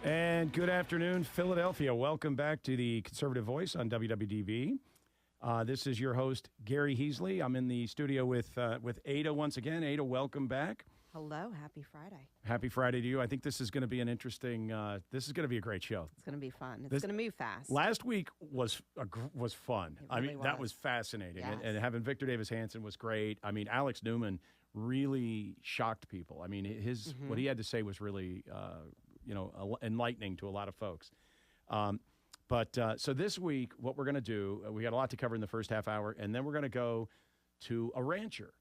And good afternoon, Philadelphia. Welcome back to the Conservative Voice on WWDB. This is your host, Gary Heasley. I'm in the studio with Ada once again. Ada, welcome back. Hello. Happy Friday. Happy Friday to you. I think this is going to be an interesting, this is going to be a great show. It's going to be fun. It's going to move fast. Last week was fun. Really that was fascinating. Yes. And having Victor Davis Hanson was great. I mean, Alex Newman really shocked people. I mean, what he had to say was really, enlightening to a lot of folks. So this week, what we're going to do, we got a lot to cover in the first half hour, and then we're going to go to a rancher.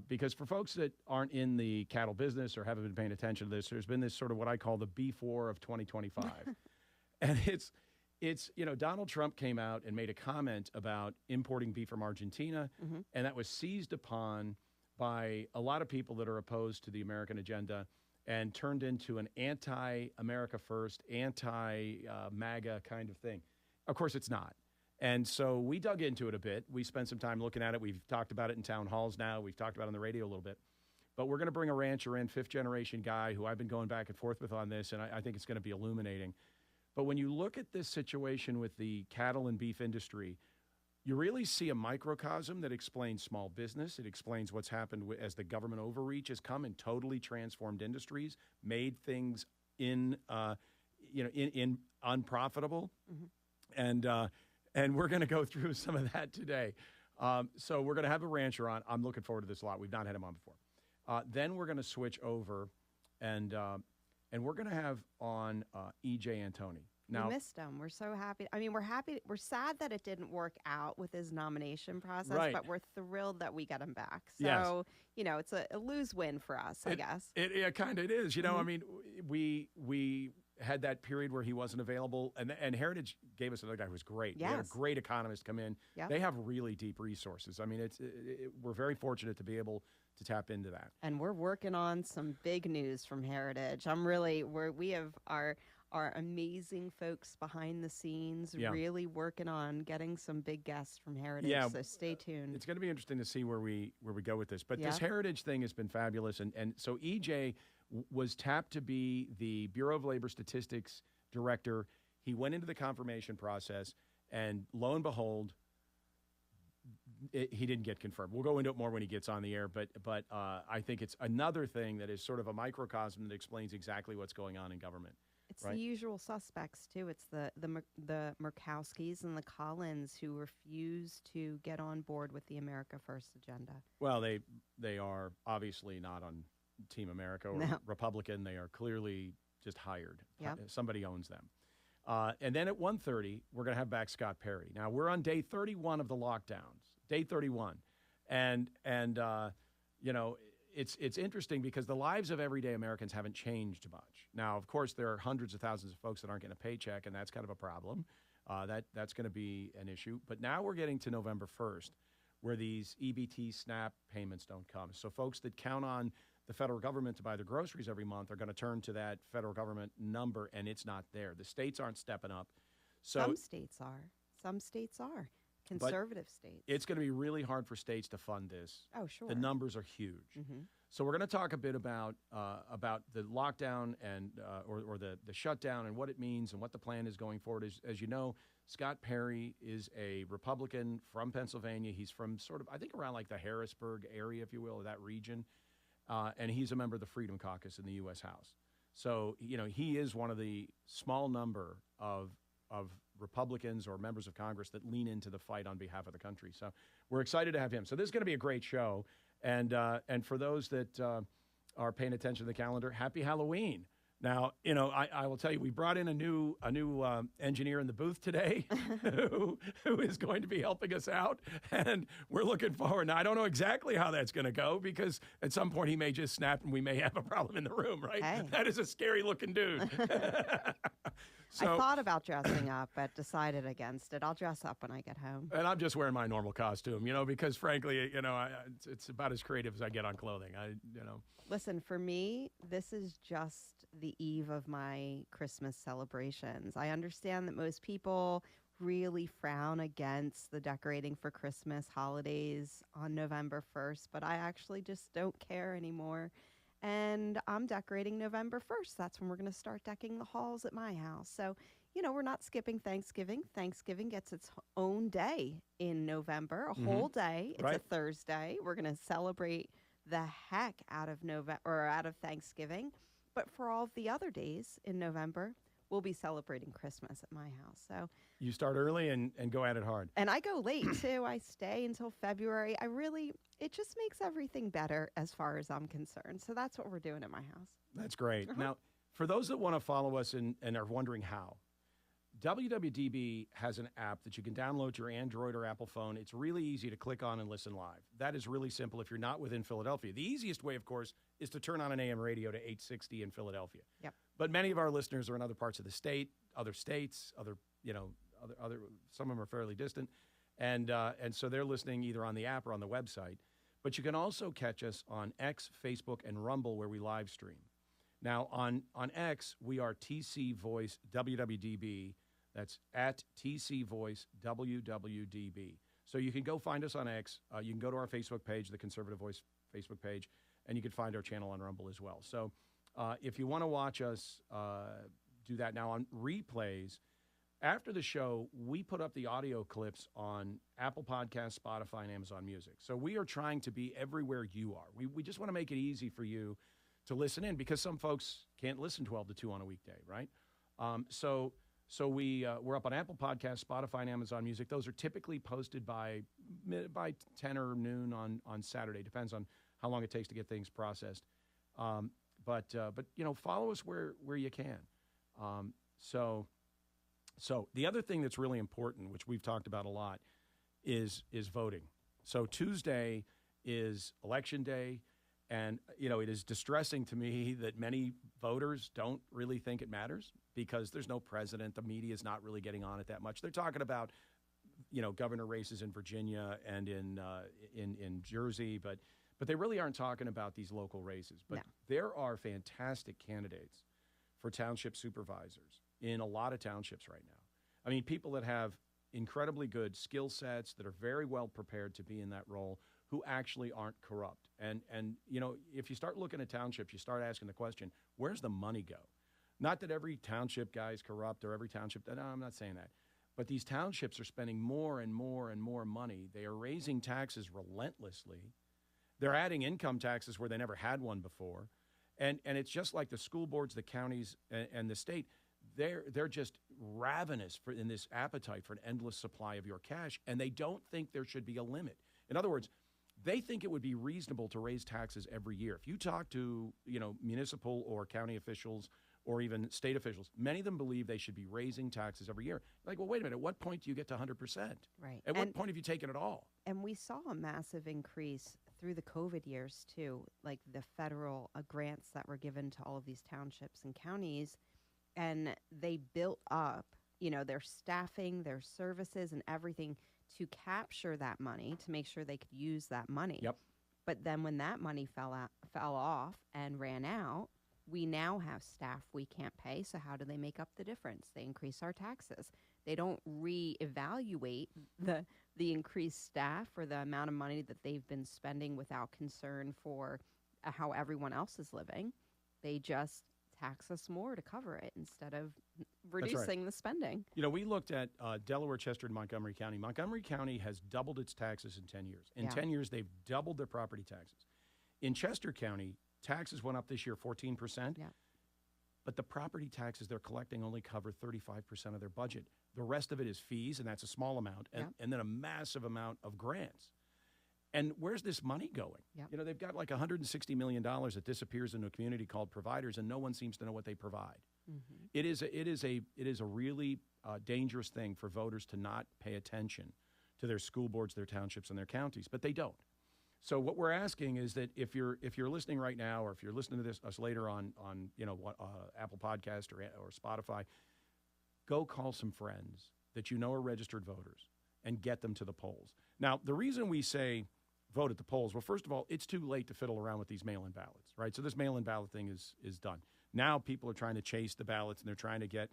Because for folks that aren't in the cattle business or haven't been paying attention to this, there's been this sort of what I call the beef war of 2025. And it's Donald Trump came out and made a comment about importing beef from Argentina, and that was seized upon by a lot of people that are opposed to the American agenda and turned into an anti-America First, anti-MAGA kind of thing. Of course, it's not. And so we dug into it a bit. We spent some time looking at it. We've talked about it in town halls now. We've talked about it on the radio a little bit. But we're going to bring a rancher in, fifth-generation guy, who I've been going back and forth with on this, and I think it's going to be illuminating. But when you look at this situation with the cattle and beef industry, you really see a microcosm that explains small business. It explains what's happened as the government overreach has come and totally transformed industries, made things unprofitable. And we're going to go through some of that today. So we're going to have a rancher on. I'm looking forward to this a lot. We've not had him on before. Then we're going to switch over, and we're going to have on E.J. Antoni. Now, we missed him. We're so happy. I mean, we're happy. We're sad that it didn't work out with his nomination process, right. But we're thrilled that we got him back. Yes. So, it's a lose-win for us, I guess. It kind of is. I mean, we had that period where he wasn't available, and Heritage gave us another guy who was great. Yes. We had a great economist come in. Yep. They have really deep resources. I mean, we're very fortunate to be able to tap into that. And we're working on some big news from Heritage. We have our amazing folks behind the scenes really working on getting some big guests from Heritage. So stay tuned. It's going to be interesting to see where we go with this. But this Heritage thing has been fabulous, and so EJ was tapped to be the Bureau of Labor Statistics director. He went into the confirmation process, and lo and behold, he didn't get confirmed. We'll go into it more when he gets on the air, but I think it's another thing that is sort of a microcosm that explains exactly what's going on in government. It's the usual suspects, too. It's the Murkowskis and the Collins who refuse to get on board with the America First agenda. Well, they are obviously not on Team America or Republican. They are clearly just hired. Yep. Somebody owns them. And then at 1:30, we're going to have back Scott Perry. Now, we're on day 31 of the lockdowns, day 31. And it's interesting because the lives of everyday Americans haven't changed much. Now, of course, there are hundreds of thousands of folks that aren't getting a paycheck, and that's kind of a problem. That's going to be an issue. But now we're getting to November 1st, where these EBT SNAP payments don't come. So folks that count on the federal government to buy their groceries every month are going to turn to that federal government number, and it's not there. The states aren't stepping up. So some states are. Some states are. Conservative states. It's going to be really hard for states to fund this. Oh, sure. The numbers are huge. So we're going to talk a bit about the lockdown and or the shutdown and what it means and what the plan is going forward. As you know, Scott Perry is a Republican from Pennsylvania. He's from sort of, I think, around like the Harrisburg area, if you will, or that region. And he's a member of the Freedom Caucus in the U.S. House. So, he is one of the small number of Republicans or members of Congress that lean into the fight on behalf of the country. So we're excited to have him. So this is going to be a great show. And for those that are paying attention to the calendar, happy Halloween. Now, I will tell you, we brought in a new engineer in the booth today who is going to be helping us out, and we're looking forward. Now, I don't know exactly how that's going to go because at some point he may just snap and we may have a problem in the room, right? Hey. That is a scary-looking dude. I thought about dressing up, but decided against it. I'll dress up when I get home. And I'm just wearing my normal costume, because frankly, it's about as creative as I get on clothing. Listen, for me, this is just the eve of my Christmas celebrations. I understand that most people really frown against the decorating for Christmas holidays on November 1st, but I actually just don't care anymore. And I'm decorating November 1st. That's when we're going to start decking the halls at my house. So, we're not skipping Thanksgiving. Thanksgiving gets its own day in November, a whole day. It's a Thursday. We're going to celebrate the heck out of November or out of Thanksgiving. But for all of the other days in November, we'll be celebrating Christmas at my house. So you start early and go at it hard. And I go late too. I stay until February. It just makes everything better as far as I'm concerned. So that's what we're doing at my house. That's great. Now, for those that want to follow us and are wondering how, WWDB has an app that you can download to your Android or Apple phone. It's really easy to click on and listen live. That is really simple if you're not within Philadelphia. The easiest way, of course, is to turn on an AM radio to 860 in Philadelphia. Yep. But many of our listeners are in other parts of the state, other states, other some of them are fairly distant. And so they're listening either on the app or on the website. But you can also catch us on X, Facebook, and Rumble, where we live stream. Now, on X, we are TC Voice WWDB. That's at TC Voice WWDB. So you can go find us on X. You can go to our Facebook page, the Conservative Voice Facebook page, and you can find our channel on Rumble as well. So if you want to watch us do that. Now, on replays, after the show, we put up the audio clips on Apple Podcasts, Spotify, and Amazon Music. So we are trying to be everywhere you are. We just want to make it easy for you to listen in because some folks can't listen 12 to 2 on a weekday, right? So we're up on Apple Podcasts, Spotify, and Amazon Music. Those are typically posted by 10 or noon on Saturday. Depends on how long it takes to get things processed. But follow us where you can. So the other thing that's really important, which we've talked about a lot, is voting. So Tuesday is Election Day. And, it is distressing to me that many voters don't really think it matters because there's no president. The media is not really getting on it that much. They're talking about, governor races in Virginia and in Jersey, but they really aren't talking about these local races. But there are fantastic candidates for township supervisors in a lot of townships right now. I mean, people that have incredibly good skill sets that are very well prepared to be in that role who actually aren't corrupt. And if you start looking at townships, you start asking the question, where's the money go? Not that every township guy is corrupt or every township, no, I'm not saying that. But these townships are spending more and more and more money. They are raising taxes relentlessly. They're adding income taxes where they never had one before. And it's just like the school boards, the counties, and the state. They're just ravenous in this appetite for an endless supply of your cash, and they don't think there should be a limit. In other words, they think it would be reasonable to raise taxes every year. If you talk to, municipal or county officials or even state officials, many of them believe they should be raising taxes every year. Like, well, wait a minute, at what point do you get to 100%? Right. At what point have you taken it all? And we saw a massive increase through the COVID years, too, like the federal grants that were given to all of these townships and counties, and they built up, their staffing, their services, and everything to capture that money, to make sure they could use that money. Yep. But then when that money fell off and ran out, we now have staff we can't pay. So how do they make up the difference? They increase our taxes. They don't reevaluate the increased staff or the amount of money that they've been spending without concern for how everyone else is living. They just tax us more to cover it instead of reducing the spending. We looked at Delaware, Chester, and Montgomery County. Montgomery County has doubled its taxes in 10 years. In 10 years, they've doubled their property taxes. In Chester County, taxes went up this year 14%. Yeah. But the property taxes they're collecting only cover 35% of their budget. The rest of it is fees, and that's a small amount, and then a massive amount of grants. And where's this money going? Yep. They've got like $160 million that disappears into a community called providers, and no one seems to know what they provide. Mm-hmm. It is a really dangerous thing for voters to not pay attention to their school boards, their townships, and their counties, but they don't. So what we're asking is that if you're listening right now, or if you're listening to us later on Apple Podcast or Spotify, go call some friends that you know are registered voters and get them to the polls. Now, the reason we say vote at the polls, well, first of all, it's too late to fiddle around with these mail-in ballots, right? So this mail-in ballot thing is done. Now people are trying to chase the ballots, and they're trying to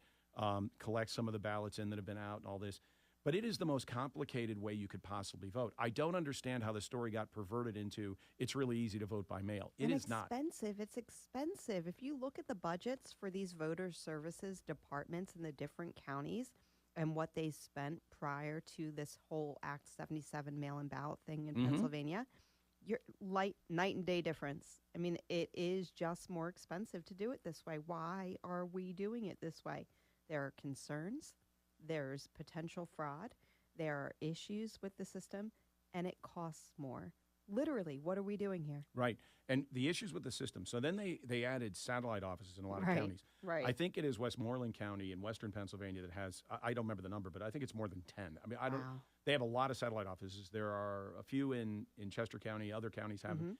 collect some of the ballots in that have been out and all this. But it is the most complicated way you could possibly vote. I don't understand how the story got perverted into it's really easy to vote by mail. It is not. It's expensive. If you look at the budgets for these voter services departments in the different counties and what they spent prior to this whole Act 77 mail-in ballot thing in Pennsylvania, you're night and day difference. I mean, it is just more expensive to do it this way. Why are we doing it this way? There are concerns. There's potential fraud. There are issues with the system, and it costs more. Literally, what are we doing here? Right. And the issues with the system. So then they added satellite offices in a lot of counties. Right. I think it is Westmoreland County in western Pennsylvania that has, I don't remember the number, but I think it's more than 10. I mean, I don't. They have a lot of satellite offices. There are a few in Chester County. Other counties have them.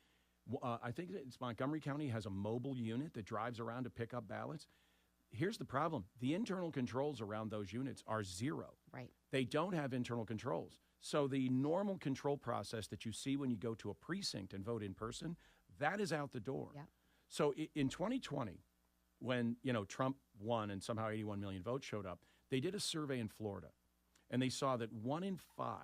I think it's Montgomery County has a mobile unit that drives around to pick up ballots. Here's the problem. The internal controls around those units are zero. Right. They don't have internal controls. So the normal control process that you see when you go to a precinct and vote in person, that is out the door. Yep. So in 2020, when Trump won and somehow 81 million votes showed up, they did a survey in Florida, and they saw that 1 in 5,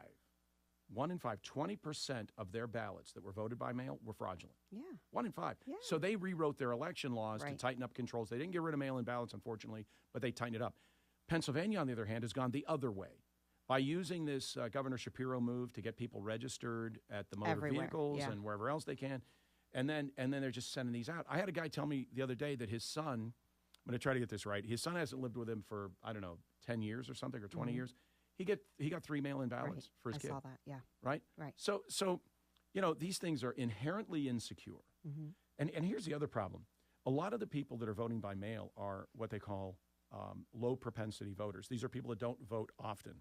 20% of their ballots that were voted by mail were fraudulent. Yeah. 1 in 5. Yeah. So they rewrote their election laws to tighten up controls. They didn't get rid of mail-in ballots, unfortunately, but they tightened it up. Pennsylvania, on the other hand, has gone the other way by using this Governor Shapiro move to get people registered at the motor vehicles and wherever else they can. And then they're just sending these out. I had a guy tell me the other day that his son, I'm going to try to get this right, his son hasn't lived with him for, 10 years or something, or 20 years. He got 3 mail-in ballots for his kid. I saw that, yeah. Right? Right. So these things are inherently insecure. And here's the other problem. A lot of the people that are voting by mail are what they call low propensity voters. These are people that don't vote often.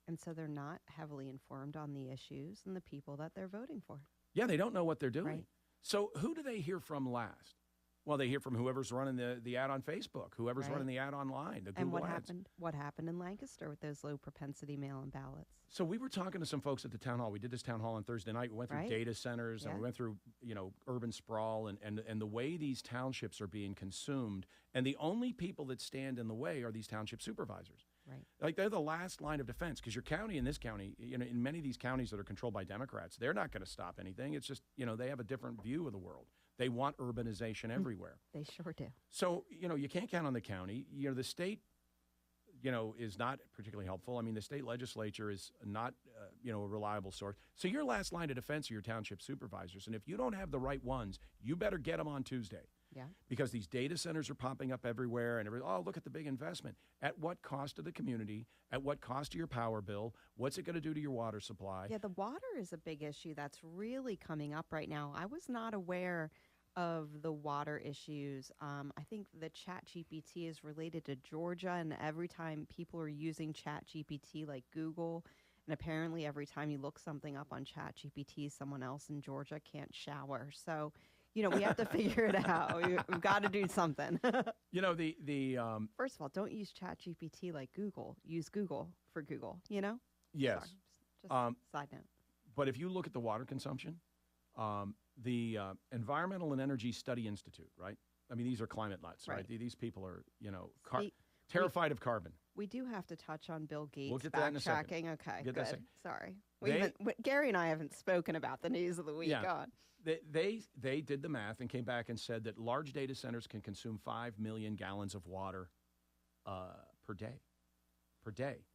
And so they're not heavily informed on the issues and the people that they're voting for. Yeah, they don't know what they're doing. Right. So who do they hear from last? Well, they hear from whoever's running the ad on Facebook, whoever's running the ad online, the Google ads. What happened in Lancaster with those low propensity mail-in ballots? So we were talking to some folks at the town hall. We did this town hall on Thursday night. We went through data centers and we went through, urban sprawl and the way these townships are being consumed. And the only people that stand in the way are these township supervisors. Right. Like they're the last line of defense because your county and this county, in many of these counties that are controlled by Democrats, they're not going to stop anything. It's just, they have a different view of the world. They want urbanization everywhere. They sure do. So, you can't count on the county. The state, is not particularly helpful. I mean, the state legislature is not, a reliable source. So your last line of defense are your township supervisors. And if you don't have the right ones, you better get them on Tuesday. Yeah. Because these data centers are popping up everywhere and look at the big investment. At what cost to the community? At what cost to your power bill? What's it going to do to your water supply? Yeah, the water is a big issue that's really coming up right now. I was not aware of the water issues. I think the ChatGPT is related to Georgia, and every time people are using ChatGPT like Google, and apparently every time you look something up on ChatGPT, someone else in Georgia can't shower. So we have to figure it out. We've got to do something. First of all, don't use ChatGPT like Google. Use Google for Google, Yes. Sorry, just side note. But if you look at the water consumption, the Environmental and Energy Study Institute, right? I mean, these are climate nuts, right? These people are, terrified of carbon. We do have to touch on Bill Gates. We'll get that in a second. Okay, good. Sorry. Gary and I haven't spoken about the news of the week. Yeah. They did the math and came back and said that large data centers can consume 5 million gallons of water per day.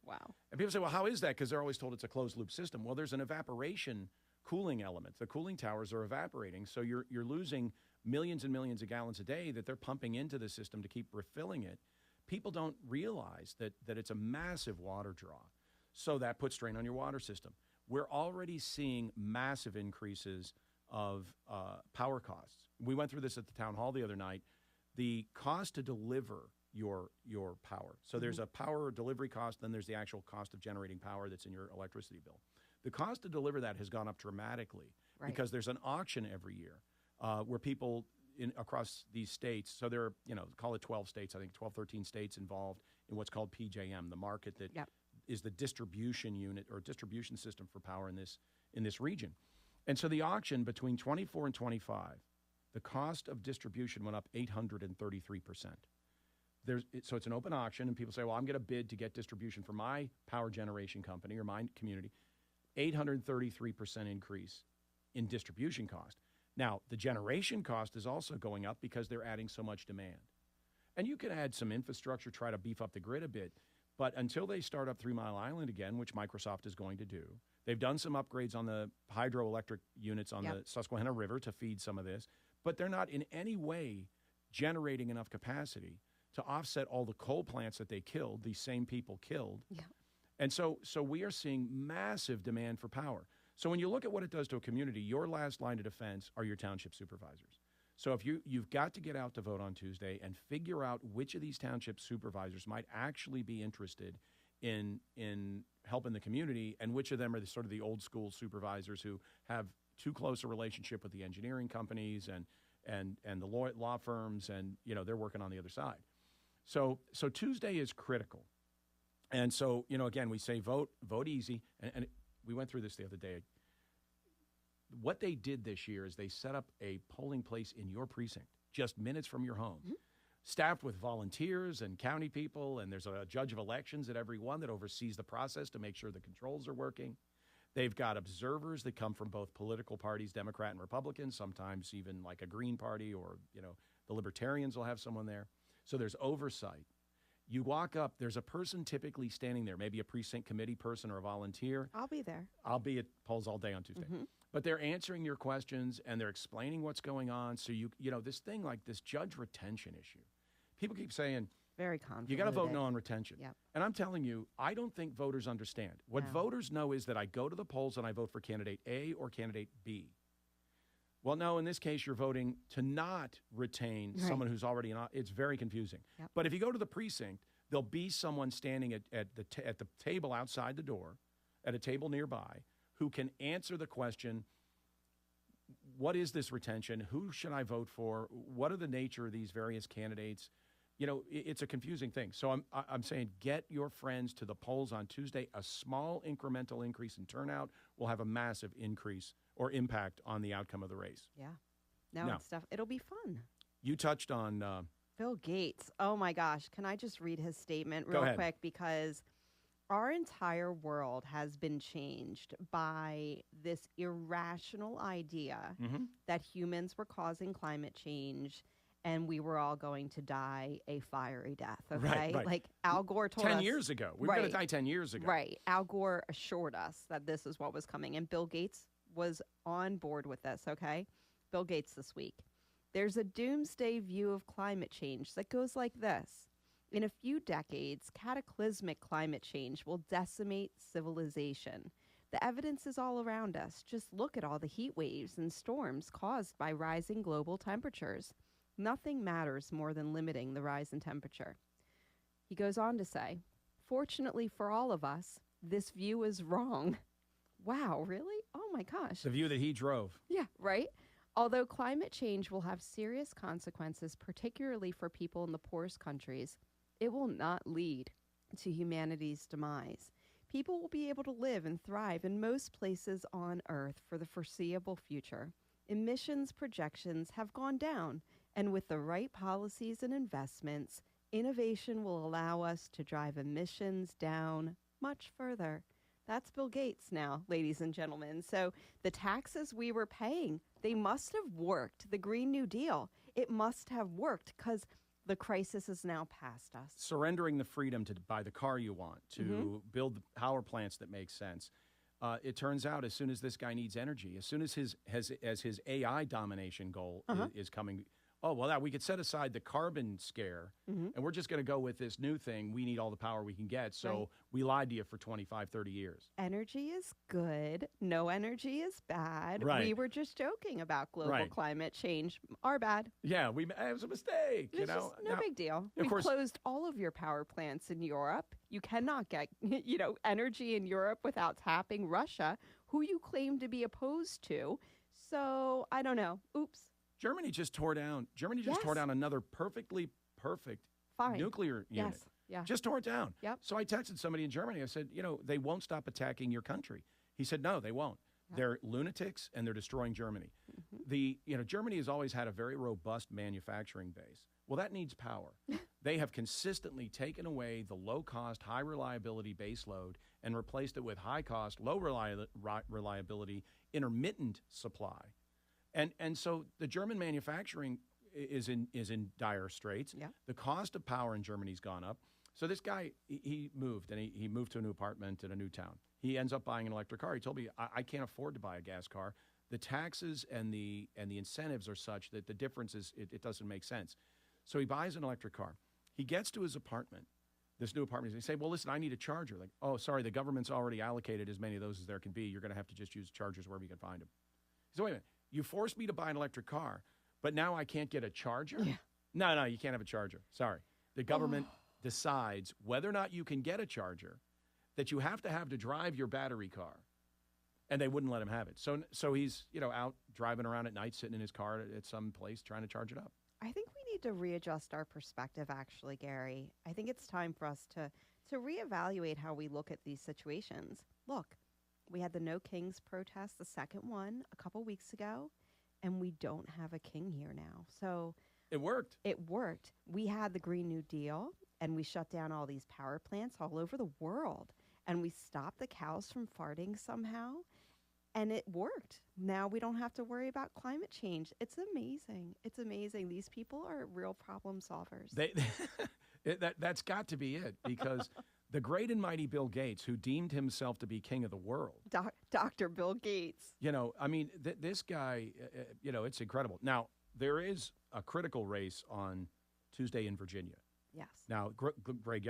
Wow. And people say, well, how is that? Because they're always told it's a closed-loop system. Well, there's an evaporation cooling element. The cooling towers are evaporating, so you're losing millions and millions of gallons a day that they're pumping into the system to keep refilling it. People don't realize that it's a massive water draw. So that puts strain on your water system. We're already seeing massive increases of power costs. We went through this at the town hall the other night. The cost to deliver your power. So there's a power delivery cost, then there's the actual cost of generating power that's in your electricity bill. The cost to deliver that has gone up dramatically because there's an auction every year where people across these states, so there are, call it 12 states, I think 12, 13 states involved in what's called PJM, the market that is the distribution unit or distribution system for power in this region. And so the auction between 24 and 25, the cost of distribution went up 833%. So it's an open auction, and people say, well, I'm going to bid to get distribution for my power generation company or my community. 833% increase in distribution cost. Now, the generation cost is also going up because they're adding so much demand. And you can add some infrastructure, try to beef up the grid a bit. But until they start up 3 Mile Island again, which Microsoft is going to do, they've done some upgrades on the hydroelectric units on the Susquehanna River to feed some of this. But they're not in any way generating enough capacity to offset all the coal plants that they killed, these same people killed. Yeah. And so we are seeing massive demand for power. So when you look at what it does to a community, your last line of defense are your township supervisors. So if you've got to get out to vote on Tuesday and figure out which of these township supervisors might actually be interested in helping the community, and which of them are sort of the old school supervisors who have too close a relationship with the engineering companies and the law firms, and they're working on the other side. So Tuesday is critical. And so, again, we say vote easy. And we went through this the other day. What they did this year is they set up a polling place in your precinct, just minutes from your home, staffed with volunteers and county people. And there's a judge of elections at every one that oversees the process to make sure the controls are working. They've got observers that come from both political parties, Democrat and Republican, sometimes even like a Green Party, or, the Libertarians will have someone there. So there's oversight. You walk up, there's a person typically standing there, maybe a precinct committee person or a volunteer. I'll be there. I'll be at polls all day on Tuesday. But they're answering your questions and they're explaining what's going on. So this thing like this judge retention issue, people keep saying, very convoluted. You got to vote no on retention. Yep. And I'm telling you, I don't think voters understand. What voters know is that I go to the polls and I vote for candidate A or candidate B. Well, no, in this case, you're voting to not retain someone who's already it's very confusing. Yep. But if you go to the precinct, there'll be someone standing at the table outside the door, at a table nearby, who can answer the question, what is this retention? Who should I vote for? What are the nature of these various candidates? It's a confusing thing. So I'm saying get your friends to the polls on Tuesday. A small incremental increase in turnout will have a massive increase or impact on the outcome of the race. Yeah. Now it'll be fun. You touched on Bill Gates. Oh my gosh. Can I just read his statement real quick? Because our entire world has been changed by this irrational idea that humans were causing climate change and we were all going to die a fiery death, okay? Right. Like Al Gore told us. 10 years ago. We were going to die 10 years ago. Right. Al Gore assured us that this is what was coming, and Bill Gates was on board with this, okay? Bill Gates this week. There's a doomsday view of climate change that goes like this. In a few decades, cataclysmic climate change will decimate civilization. The evidence is all around us. Just look at all the heat waves and storms caused by rising global temperatures. Nothing matters more than limiting the rise in temperature. He goes on to say, fortunately for all of us, this view is wrong. Wow, really? Oh my gosh. The view that he drove. Yeah, right? Although climate change will have serious consequences, particularly for people in the poorest countries, it will not lead to humanity's demise. People will be able to live and thrive in most places on Earth for the foreseeable future. Emissions projections have gone down, and with the right policies and investments, innovation will allow us to drive emissions down much further. That's Bill Gates now, ladies and gentlemen. So the taxes we were paying, they must have worked. The Green New Deal, it must have worked because the crisis is now past us. Surrendering the freedom to buy the car you want, to build the power plants that make sense. It turns out as soon as this guy needs energy, as soon as his AI domination goal is coming, we could set aside the carbon scare, and we're just going to go with this new thing. We need all the power we can get, so we lied to you for 25, 30 years. Energy is good. No energy is bad. Right. We were just joking about global climate change. Our bad. Yeah, it was a mistake. No big deal. We closed all of your power plants in Europe. You cannot get energy in Europe without tapping Russia, who you claim to be opposed to. So, I don't know. Oops. Germany just tore down another perfectly perfect nuclear unit. Yes. Yeah. Just tore it down. Yep. So I texted somebody in Germany. I said, they won't stop attacking your country. He said, no, they won't. Yep. They're lunatics and they're destroying Germany. Germany has always had a very robust manufacturing base. Well, that needs power. They have consistently taken away the low-cost, high-reliability base load and replaced it with high-cost, low-reliability, intermittent supply. And so the German manufacturing is in dire straits. Yeah. The cost of power in Germany's gone up. So this guy, he moved, and he moved to a new apartment in a new town. He ends up buying an electric car. He told me, I can't afford to buy a gas car. The taxes and the incentives are such that the difference is it doesn't make sense. So he buys an electric car. He gets to his apartment, this new apartment. He say, well, listen, I need a charger. Like, oh, sorry, the government's already allocated as many of those as there can be. You're going to have to just use chargers wherever you can find them. He said, wait a minute. You forced me to buy an electric car, but now I can't get a charger? Yeah. No, you can't have a charger. Sorry. The government decides whether or not you can get a charger that you have to drive your battery car. And they wouldn't let him have it. So he's, out driving around at night, sitting in his car at some place trying to charge it up. I think we need to readjust our perspective, actually, Gary. I think it's time for us to reevaluate how we look at these situations. Look, we had the No Kings protest, the second one, a couple weeks ago, and we don't have a king here now. So it worked. It worked. We had the Green New Deal, and we shut down all these power plants all over the world, and we stopped the cows from farting somehow. And it worked. Now we don't have to worry about climate change. It's amazing. It's amazing. These people are real problem solvers. That's got to be it, because the great and mighty Bill Gates, who deemed himself to be king of the world. Dr. Bill Gates. This guy, it's incredible. Now, there is a critical race on Tuesday in Virginia. Yes. Now, Glenn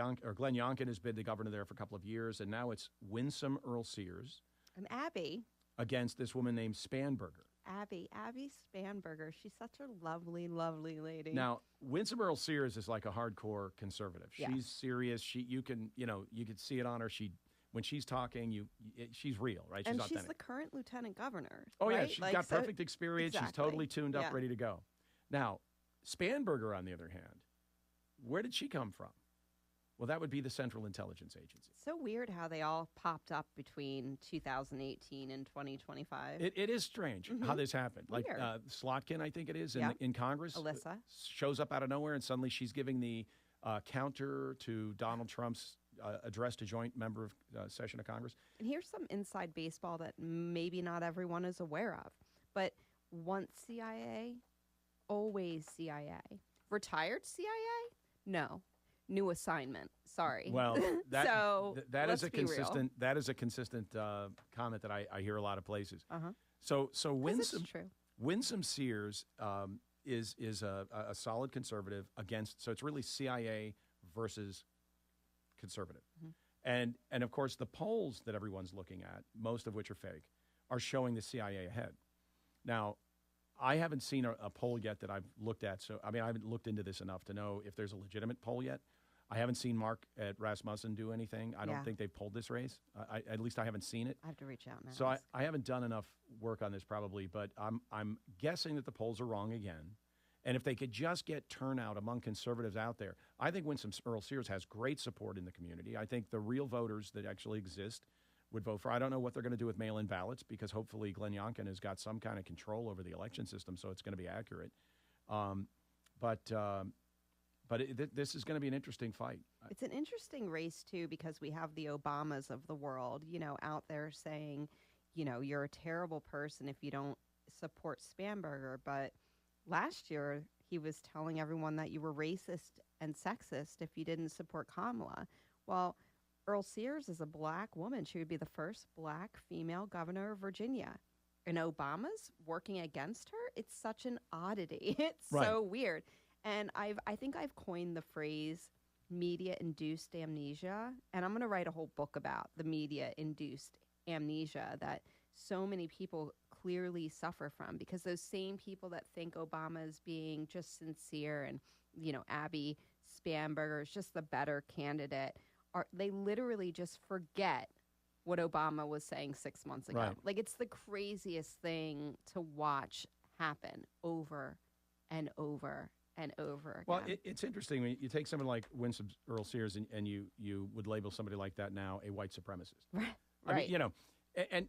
Youngkin has been the governor there for a couple of years, and now it's Winsome Earl Sears. And Abby. Against this woman named Spanberger. Abby Spanberger. She's such a lovely, lovely lady. Now, Winsome Earl Sears is like a hardcore conservative. Yes. She's serious. You can see it on her. When she's talking, she's real, right? She's authentic. She's the current lieutenant governor. Oh, right? yeah. She's got perfect experience. Exactly. She's totally tuned up, ready to go. Now, Spanberger, on the other hand, where did she come from? Well, that would be the Central Intelligence Agency. So weird how they all popped up between 2018 and 2025. It is strange how this happened. Weird. Like Slotkin, I think it is, Yeah. in Congress. Alyssa. Shows up out of nowhere, and suddenly she's giving the counter to Donald Trump's address to joint member of session of Congress. And here's some inside baseball that maybe not everyone is aware of. But once CIA, always CIA. Retired CIA? No. New assignment. Sorry. Well, that is a consistent comment that I hear a lot of places. So Winsome Sears is a solid conservative against. So it's really CIA versus conservative, and of course the polls that everyone's looking at, most of which are fake, are showing the CIA ahead. Now, I haven't seen a poll yet that I've looked at. So I haven't looked into this enough to know if there's a legitimate poll yet. I haven't seen Mark at Rasmussen do anything. I don't think they've polled this race. At least I haven't seen it. I have to reach out now. So I haven't done enough work on this probably, but I'm guessing that the polls are wrong again. And if they could just get turnout among conservatives out there, I think Winsome Earl Sears has great support in the community. I think the real voters that actually exist would vote for. I don't know what they're going to do with mail-in ballots, because hopefully Glenn Youngkin has got some kind of control over the election system, so it's going to be accurate. But this is going to be an interesting fight. It's an interesting race, too, because we have the Obamas of the world, out there saying, you're a terrible person if you don't support Spanberger. But last year, he was telling everyone that you were racist and sexist if you didn't support Kamala. Well, Earl Sears is a black woman. She would be the first black female governor of Virginia. And Obama's working against her? It's such an oddity. It's so weird. And I think I've coined the phrase media-induced amnesia, and I'm going to write a whole book about the media-induced amnesia that so many people clearly suffer from, because those same people that think Obama is being just sincere and, Abby Spanberger is just the better candidate, they literally just forget what Obama was saying 6 months ago. Right. Like, it's the craziest thing to watch happen over and over and over again. Well, it's interesting when you take someone like Winsome Earl Sears and you would label somebody like that now a white supremacist. Right. I mean, and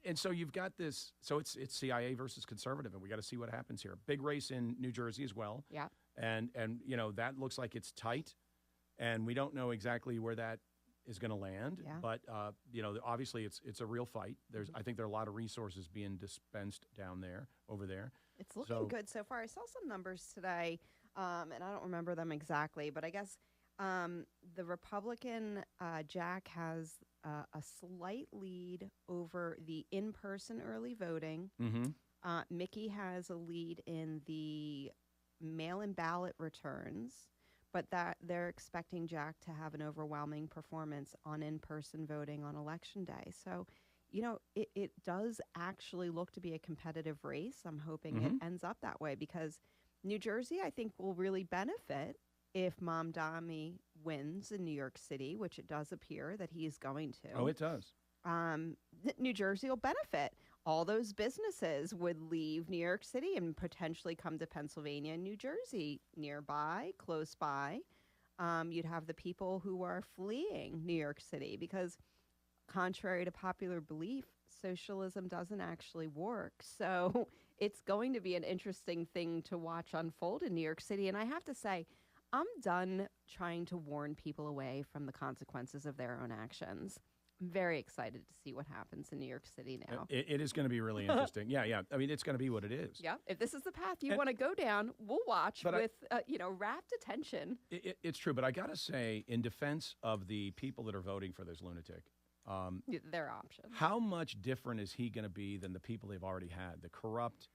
And so you've got this. So it's CIA versus conservative, and we got to see what happens here. Big race in New Jersey as well. Yeah. And that looks like it's tight, and we don't know exactly where that is going to land. Yeah. But obviously it's a real fight. I think there are a lot of resources being dispensed over there. It's looking good so far. I saw some numbers today, and I don't remember them exactly, but I guess the Republican Jack has a slight lead over the in-person early voting. Mm-hmm. Mickey has a lead in the mail-in ballot returns, but that they're expecting Jack to have an overwhelming performance on in-person voting on Election Day. So, it does actually look to be a competitive race. I'm hoping Mm-hmm. it ends up that way because New Jersey, I think, will really benefit if Mamdani wins in New York City, which it does appear that he's going to. Oh, it does. New Jersey will benefit. All those businesses would leave New York City and potentially come to Pennsylvania and New Jersey nearby, close by. You'd have the people who are fleeing New York City because, contrary to popular belief, socialism doesn't actually work. So it's going to be an interesting thing to watch unfold in New York City. And I have to say, I'm done trying to warn people away from the consequences of their own actions. I'm very excited to see what happens in New York City now. It is going to be really interesting. Yeah. I mean, it's going to be what it is. Yeah. If this is the path you want to go down, we'll watch with, rapt attention. It's true. But I got to say, in defense of the people that are voting for this lunatic, their options. How much different is he going to be than the people they've already had? The corrupt,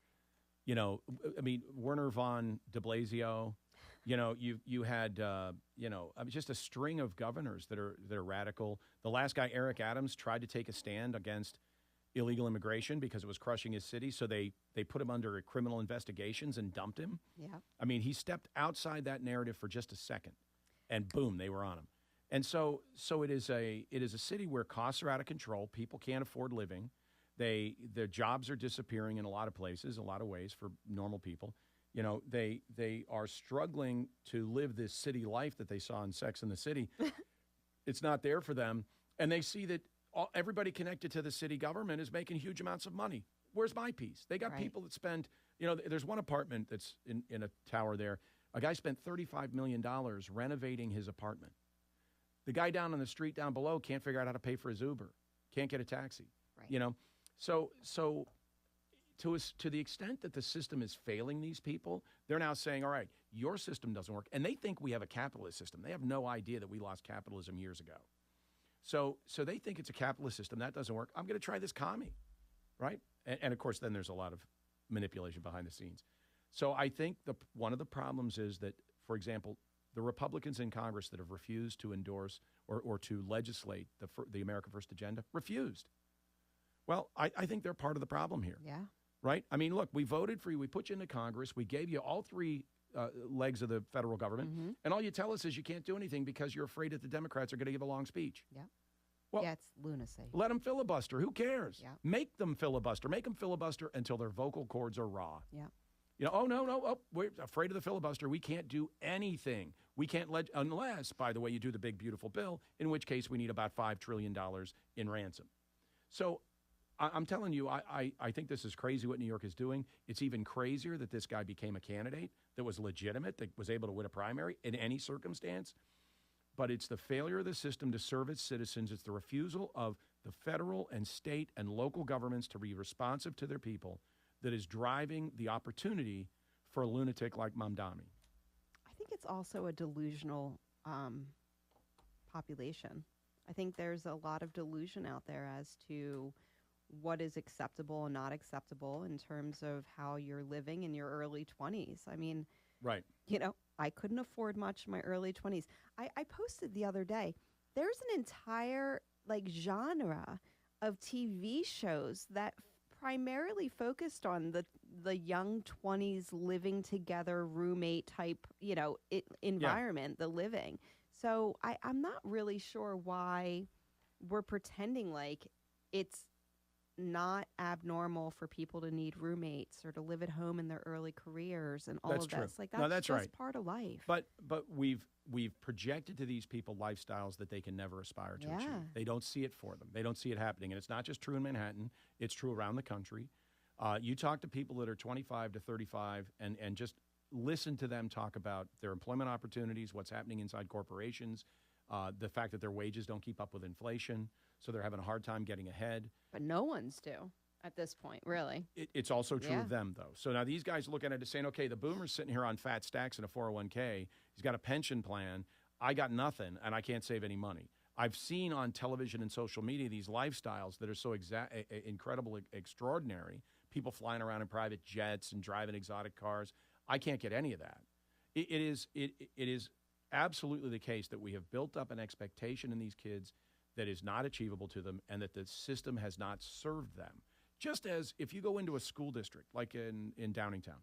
Werner von de Blasio. You had just a string of governors that are radical. The last guy, Eric Adams, tried to take a stand against illegal immigration because it was crushing his city. So they put him under criminal investigations and dumped him. Yeah. I mean, he stepped outside that narrative for just a second, and boom, they were on him. And so it is a city where costs are out of control. People can't afford living. Their jobs are disappearing in a lot of places, a lot of ways for normal people. They are struggling to live this city life that they saw in Sex and the City. It's not there for them. And they see that everybody connected to the city government is making huge amounts of money. Where's my piece? They got people that spend, there's one apartment that's in a tower there. A guy spent $35 million renovating his apartment. The guy down on the street down below can't figure out how to pay for his Uber, can't get a taxi. Right. So to the extent that the system is failing these people, they're now saying, all right, your system doesn't work. And they think we have a capitalist system. They have no idea that we lost capitalism years ago. So they think it's a capitalist system. That doesn't work. I'm going to try this commie, right? And of course, then there's a lot of manipulation behind the scenes. So I think one of the problems is that, for example, the Republicans in Congress that have refused to endorse or to legislate the America First agenda refused. Well, I think they're part of the problem here. Yeah. Right? I mean, look, we voted for you. We put you into Congress. We gave you all three legs of the federal government. Mm-hmm. And all you tell us is you can't do anything because you're afraid that the Democrats are going to give a long speech. Yeah. Well, it's lunacy. Let them filibuster. Who cares? Yeah. Make them filibuster. Make them filibuster until their vocal cords are raw. Yeah. No, we're afraid of the filibuster. We can't do anything. We can't unless, by the way, you do the big, beautiful bill, in which case we need about $5 trillion in ransom. So I'm telling you, I think this is crazy what New York is doing. It's even crazier that this guy became a candidate that was legitimate, that was able to win a primary in any circumstance. But it's the failure of the system to serve its citizens. It's the refusal of the federal and state and local governments to be responsive to their people that is driving the opportunity for a lunatic like Mamdani. I think it's also a delusional population. I think there's a lot of delusion out there as to what is acceptable and not acceptable in terms of how you're living in your early 20s. I mean, right. I couldn't afford much in my early 20s. I posted the other day, there's an entire genre of TV shows that primarily focused on the young 20s living together, roommate type, environment, the living. So I'm not really sure why we're pretending like it's not abnormal for people to need roommates or to live at home in their early careers and all That's of true. this. Like No, that's just right. part of life. But we've projected to these people lifestyles that they can never aspire to achieve. They don't see it for them. They don't see it happening. And it's not just true in Manhattan. It's true around the country. You talk to people that are 25 to 35 and just listen to them talk about their employment opportunities, what's happening inside corporations, the fact that their wages don't keep up with inflation, so they're having a hard time getting ahead. But no one's do at this point, really. It's also true of them, though. So now these guys looking at it saying, okay, the boomer's sitting here on fat stacks in a 401k. He's got a pension plan. I got nothing, and I can't save any money. I've seen on television and social media these lifestyles that are so incredible, extraordinary. People flying around in private jets and driving exotic cars. I can't get any of that. It is absolutely the case that we have built up an expectation in these kids that is not achievable to them and that the system has not served them. Just as if you go into a school district, like in Downingtown,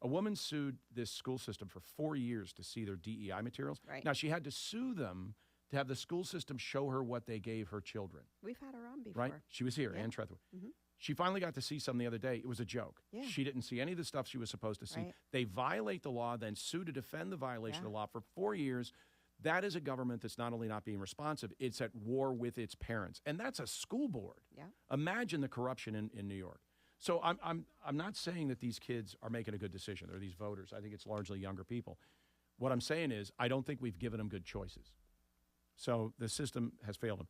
a woman sued this school system for 4 years to see their DEI materials. Right. Now, she had to sue them to have the school system show her what they gave her children. We've had her on before. Right? She was here, Ann Trethewey. Mm-hmm. She finally got to see some the other day. It was a joke. Yeah. She didn't see any of the stuff she was supposed to see. Right. They violate the law, then sue to defend the violation of the law for 4 years. That is a government that's not only not being responsive, it's at war with its parents. And that's a school board. Yeah. Imagine the corruption in New York. So I'm not saying that these kids are making a good decision. They're these voters. I think it's largely younger people. What I'm saying is I don't think we've given them good choices. So the system has failed them.